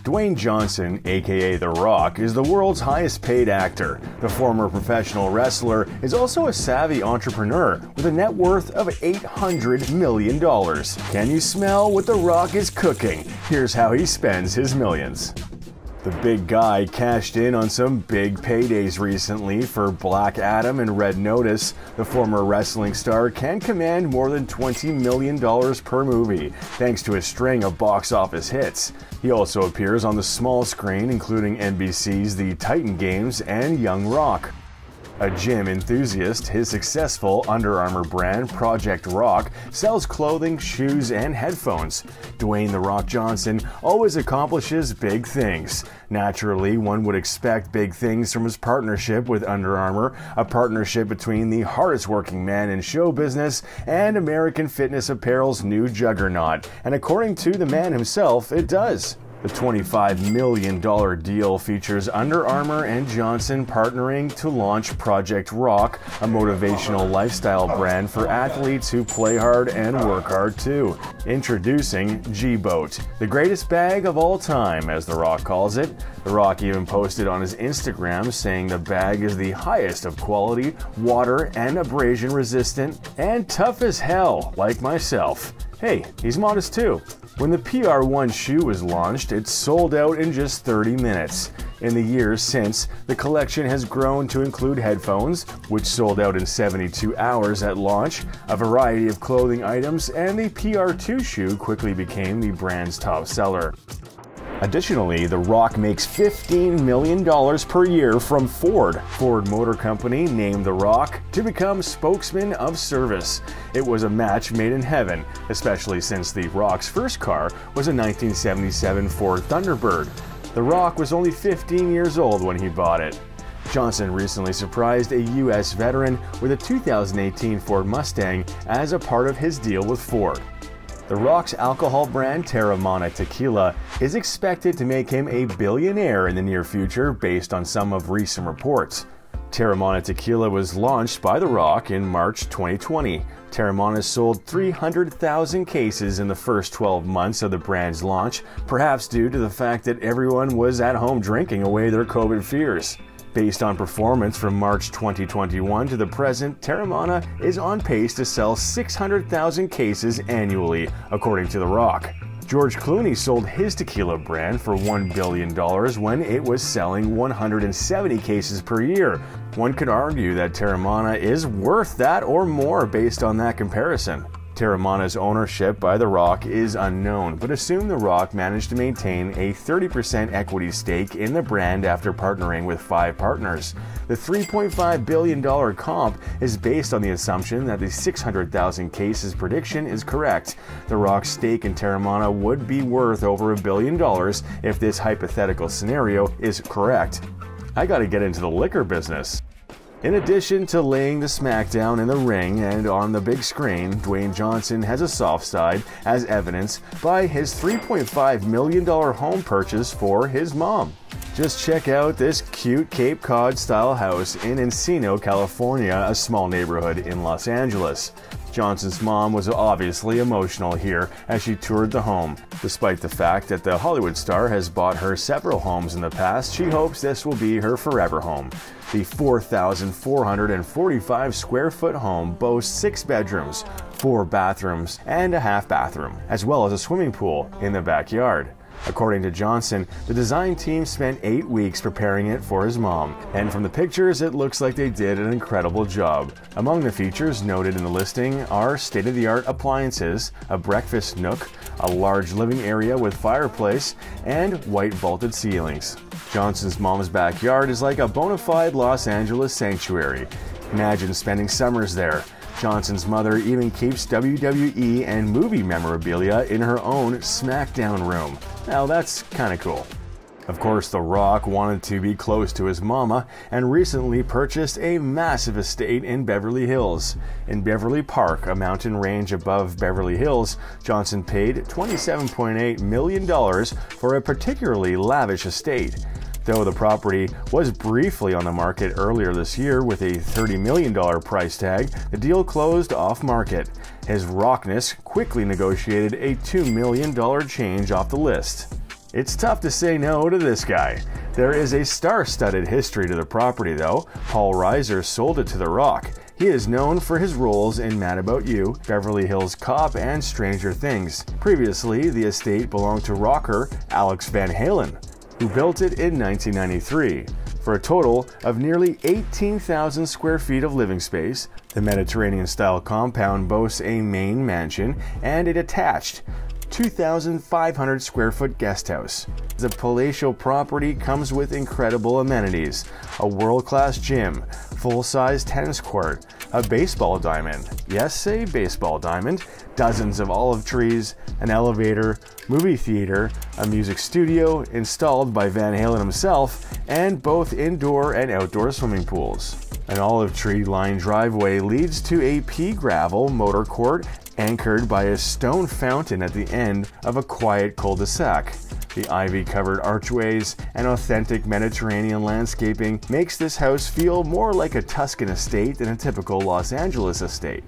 Dwayne Johnson, aka The Rock, is the world's highest paid actor. The former professional wrestler is also a savvy entrepreneur with a net worth of $800 million. Can you smell what The Rock is cooking? Here's how he spends his millions. The big guy cashed in on some big paydays recently for Black Adam and Red Notice. The former wrestling star can command more than $20 million per movie, thanks to a string of box office hits. He also appears on the small screen, including NBC's The Titan Games and Young Rock. A gym enthusiast, his successful Under Armour brand, Project Rock, sells clothing, shoes, and headphones. Dwayne "The Rock" Johnson always accomplishes big things. Naturally, one would expect big things from his partnership with Under Armour, a partnership between the hardest working man in show business and American fitness apparel's new juggernaut. And according to the man himself, it does. The $25 million deal features Under Armour and Johnson partnering to launch Project Rock, a motivational lifestyle brand for athletes who play hard and work hard too. Introducing G-Boat, the greatest bag of all time, as The Rock calls it. The Rock even posted on his Instagram saying the bag is the highest of quality, water and abrasion resistant, and tough as hell, like myself. Hey, he's modest too. When the PR1 shoe was launched, it sold out in just 30 minutes. In the years since, the collection has grown to include headphones, which sold out in 72 hours at launch, a variety of clothing items, and the PR2 shoe quickly became the brand's top seller. Additionally, The Rock makes $15 million per year from Ford. Ford Motor Company named The Rock to become spokesman of service. It was a match made in heaven, especially since The Rock's first car was a 1977 Ford Thunderbird. The Rock was only 15 years old when he bought it. Johnson recently surprised a U.S. veteran with a 2018 Ford Mustang as a part of his deal with Ford. The Rock's alcohol brand Teremana Tequila is expected to make him a billionaire in the near future based on some of recent reports. Teremana Tequila was launched by The Rock in March 2020. Teremana sold 300,000 cases in the first 12 months of the brand's launch, perhaps due to the fact that everyone was at home drinking away their COVID fears. Based on performance from March 2021 to the present, Teremana is on pace to sell 600,000 cases annually, according to The Rock. George Clooney sold his tequila brand for $1 billion when it was selling 170 cases per year. One could argue that Teremana is worth that or more based on that comparison. Teremana's ownership by The Rock is unknown, but assume The Rock managed to maintain a 30% equity stake in the brand after partnering with 5 partners. The $3.5 billion comp is based on the assumption that the 600,000 cases prediction is correct. The Rock's stake in Teremana would be worth over $1 billion if this hypothetical scenario is correct. I gotta get into the liquor business. In addition to laying the smackdown in the ring and on the big screen, Dwayne Johnson has a soft side, as evidenced by his $3.5 million home purchase for his mom. Just check out this cute Cape Cod-style house in Encino, California, a small neighborhood in Los Angeles. Johnson's mom was obviously emotional here as she toured the home. Despite the fact that the Hollywood star has bought her several homes in the past, she hopes this will be her forever home. The 4,445 square foot home boasts 6 bedrooms, 4 bathrooms, and a half bathroom, as well as a swimming pool in the backyard. According to Johnson, the design team spent 8 weeks preparing it for his mom, and from the pictures it looks like they did an incredible job. Among the features noted in the listing are state-of-the-art appliances, a breakfast nook, a large living area with fireplace, and white vaulted ceilings. Johnson's mom's backyard is like a bona fide Los Angeles sanctuary. Imagine spending summers there. Johnson's mother even keeps WWE and movie memorabilia in her own SmackDown room. Now that's kinda cool. Of course, The Rock wanted to be close to his mama and recently purchased a massive estate in Beverly Hills. In Beverly Park, a mountain range above Beverly Hills, Johnson paid $27.8 million for a particularly lavish estate. Though the property was briefly on the market earlier this year with a $30 million price tag, the deal closed off-market. His Rockness quickly negotiated a $2 million change off the list. It's tough to say no to this guy. There is a star-studded history to the property though. Paul Reiser sold it to The Rock. He is known for his roles in Mad About You, Beverly Hills Cop, and Stranger Things. Previously, the estate belonged to rocker Alex Van Halen, who built it in 1993. For a total of nearly 18,000 square feet of living space, the Mediterranean-style compound boasts a main mansion and a detached 2,500 square foot guest house. The palatial property comes with incredible amenities: a world-class gym, full-size tennis court, a baseball diamond, yes, a baseball diamond, dozens of olive trees, an elevator, movie theater, a music studio installed by Van Halen himself, and both indoor and outdoor swimming pools. An olive tree-lined driveway leads to a pea gravel motor court anchored by a stone fountain at the end of a quiet cul-de-sac. The ivy-covered archways and authentic Mediterranean landscaping makes this house feel more like a Tuscan estate than a typical Los Angeles estate.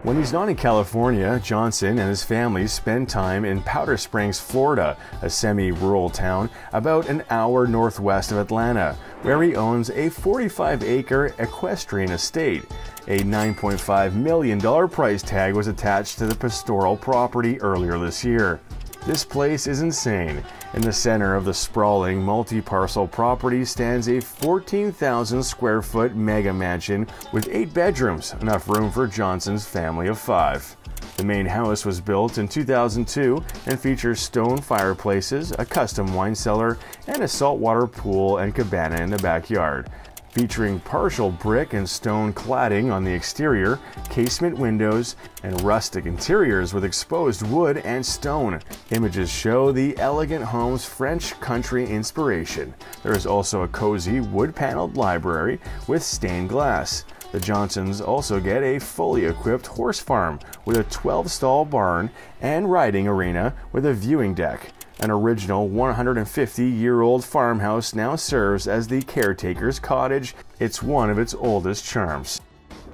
When he's not in California, Johnson and his family spend time in Powder Springs, Florida, a semi-rural town about an hour northwest of Atlanta, where he owns a 45-acre equestrian estate. A $9.5 million price tag was attached to the pastoral property earlier this year. This place is insane. In the center of the sprawling multi-parcel property stands a 14,000 square foot mega mansion with 8 bedrooms, enough room for Johnson's family of 5. The main house was built in 2002 and features stone fireplaces, a custom wine cellar, and a saltwater pool and cabana in the backyard. Featuring partial brick and stone cladding on the exterior, casement windows, and rustic interiors with exposed wood and stone. Images show the elegant home's French country inspiration. There is also a cozy wood-paneled library with stained glass. The Johnsons also get a fully equipped horse farm with a 12-stall barn and riding arena with a viewing deck. An original 150-year-old farmhouse now serves as the caretaker's cottage. It's one of its oldest charms.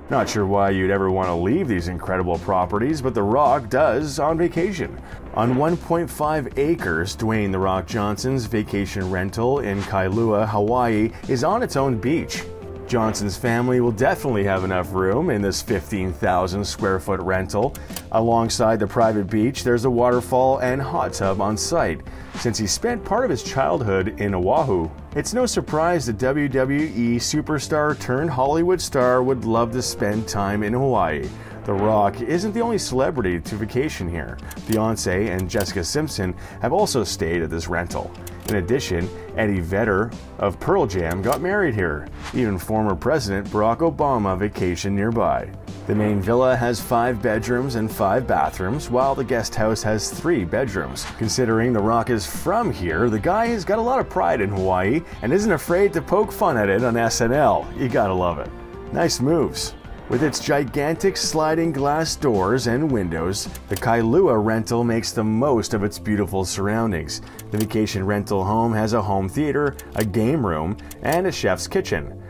Not sure why you'd ever want to leave these incredible properties, but The Rock does on vacation. On 1.5 acres, Dwayne "The Rock" Johnson's vacation rental in Kailua, Hawaii is on its own beach. Johnson's family will definitely have enough room in this 15,000 square foot rental. Alongside the private beach, there's a waterfall and hot tub on site. Since he spent part of his childhood in Oahu, it's no surprise the WWE superstar turned Hollywood star would love to spend time in Hawaii. The Rock isn't the only celebrity to vacation here. Beyoncé and Jessica Simpson have also stayed at this rental. In addition, Eddie Vedder of Pearl Jam got married here. Even former President Barack Obama vacationed nearby. The main villa has 5 bedrooms and 5 bathrooms, while the guest house has 3 bedrooms. Considering The Rock is from here, the guy has got a lot of pride in Hawaii and isn't afraid to poke fun at it on SNL. You gotta love it. Nice moves. With its gigantic sliding glass doors and windows, the Kailua rental makes the most of its beautiful surroundings. The vacation rental home has a home theater, a game room, and a chef's kitchen.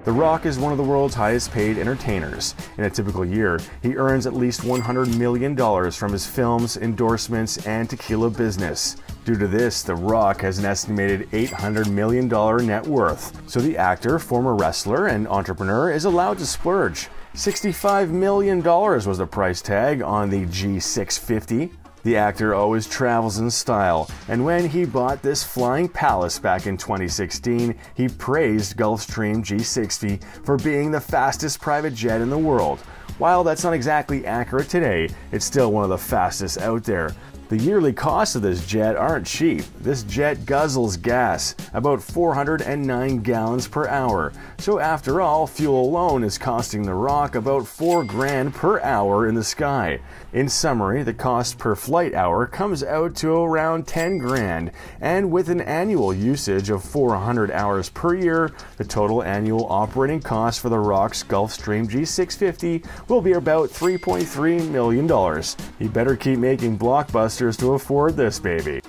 The Rock is one of the world's highest paid entertainers. In a typical year, he earns at least $100 million from his films, endorsements, and tequila business. Due to this, The Rock has an estimated $800 million net worth. So the actor, former wrestler, and entrepreneur is allowed to splurge. $65 million was the price tag on the G650. The actor always travels in style, and when he bought this flying palace back in 2016, he praised Gulfstream G60 for being the fastest private jet in the world. While that's not exactly accurate today, it's still one of the fastest out there. The yearly costs of this jet aren't cheap. This jet guzzles gas, about 409 gallons per hour. So after all, fuel alone is costing The Rock about $4,000 per hour in the sky. In summary, the cost per flight hour comes out to around $10,000, and with an annual usage of 400 hours per year, the total annual operating cost for The Rock's Gulfstream G650 will be about $3.3 million. He better keep making blockbusters to afford this baby.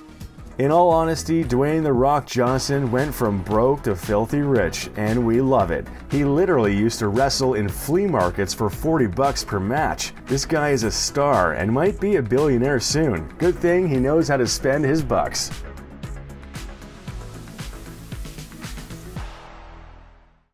In all honesty, Dwayne "The Rock" Johnson went from broke to filthy rich, and we love it. He literally used to wrestle in flea markets for $40 per match. This guy is a star and might be a billionaire soon. Good thing he knows how to spend his bucks.